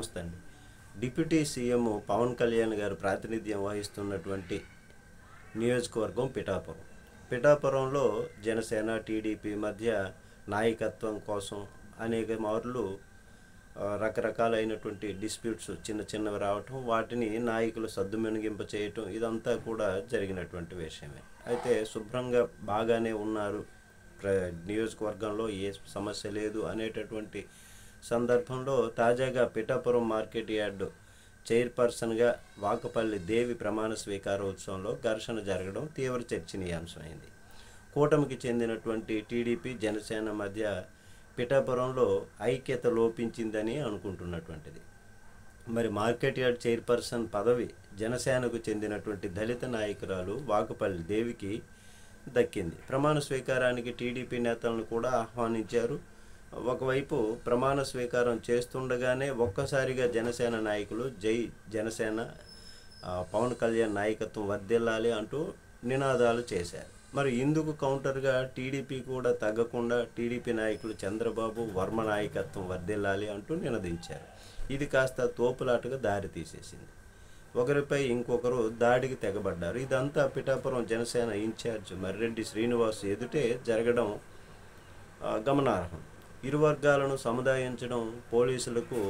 నమస్తే అండి. Deputy CM Pawan Kalyan గారు ప్రాతినిధ్యం వహిస్తున్నటువంటి నియోజకవర్గం పిఠాపురం. పిఠాపురంలో జనసేన, టీడీపీ మధ్య నాయకత్వం కోసం అనేక మార్లు రకరకాలైనటువంటి డిస్ప్యూట్స్ చిన్న చిన్నవి రావటం, వాటిని నాయకులు సద్దుమణిగింప చేయటం, ఇదంతా కూడా జరిగినటువంటి విషయమే. అయితే శుభ్రంగా బాగానే ఉన్నారు, నియోజకవర్గంలో ఏ సమస్య లేదు అనేటటువంటి సందర్భంలో తాజాగా పిఠాపురం మార్కెట్ యార్డు చైర్పర్సన్గా వాకపల్లి దేవి ప్రమాణ స్వీకారోత్సవంలో ఘర్షణ జరగడం తీవ్ర చర్చనీయాంశమైంది. కూటమికి చెందినటువంటి టీడీపీ, జనసేన మధ్య పిఠాపురంలో ఐక్యత లోపించిందని అనుకుంటున్నటువంటిది. మరి మార్కెట్ యార్డ్ చైర్పర్సన్ పదవి జనసేనకు చెందినటువంటి దళిత నాయకురాలు వాకపల్లి దేవికి దక్కింది. ప్రమాణ స్వీకారానికి టీడీపీ నేతలను కూడా ఆహ్వానించారు. ఒకవైపు ప్రమాణ స్వీకారం చేస్తుండగానే ఒక్కసారిగా జనసేన నాయకులు జై జనసేన, పవన్ కళ్యాణ్ నాయకత్వం వర్ధిల్లాలి అంటూ నినాదాలు చేశారు. మరి ఇందుకు కౌంటర్గా టీడీపీ కూడా తగ్గకుండా టీడీపీ నాయకులు చంద్రబాబు, వర్మ నాయకత్వం వర్ధిల్లాలి అంటూ నినదించారు. ఇది కాస్త తోపులాటగా దారి తీసేసింది. ఒకరిపై ఇంకొకరు దాడికి తెగబడ్డారు. ఇదంతా పిఠాపురం జనసేన ఇన్ఛార్జ్ మర్రెడ్డి శ్రీనివాస్ ఎదుటే జరగడం గమనార్హం. ఇరు వర్గాలను సముదాయించడం పోలీసులకు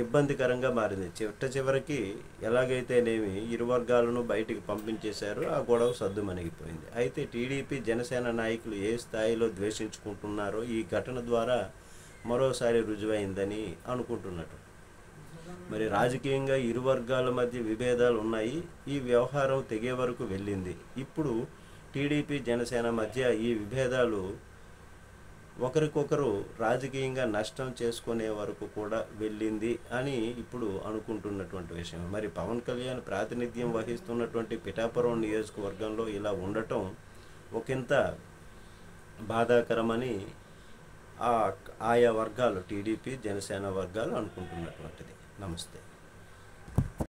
ఇబ్బందికరంగా మారింది. చివరికి ఎలాగైతేనేమి ఇరు వర్గాలను బయటికి పంపించేశారు. ఆ గొడవ సద్దుమణిగిపోయింది. అయితే టీడీపీ, జనసేన నాయకులు ఏ స్థాయిలో ద్వేషించుకుంటున్నారో ఈ ఘటన ద్వారా మరోసారి రుజువైందని అనుకుంటున్నట్టు. మరి రాజకీయంగా ఇరు వర్గాల మధ్య విభేదాలు ఉన్నాయి. ఈ వ్యవహారం తెగే వరకు వెళ్ళింది. ఇప్పుడు టీడీపీ, జనసేన మధ్య ఈ విభేదాలు ఒకరికొకరు రాజకీయంగా నష్టం చేసుకునే వరకు కూడా వెళ్ళింది అని ఇప్పుడు అనుకుంటున్నటువంటి విషయం. మరి పవన్ కళ్యాణ్ ప్రాతినిధ్యం వహిస్తున్నటువంటి పిఠాపురం నియోజకవర్గంలో ఇలా ఉండటం ఒకంత బాధాకరమని ఆయా వర్గాలు, టీడీపీ, జనసేన వర్గాలు అనుకుంటున్నటువంటిది. నమస్తే.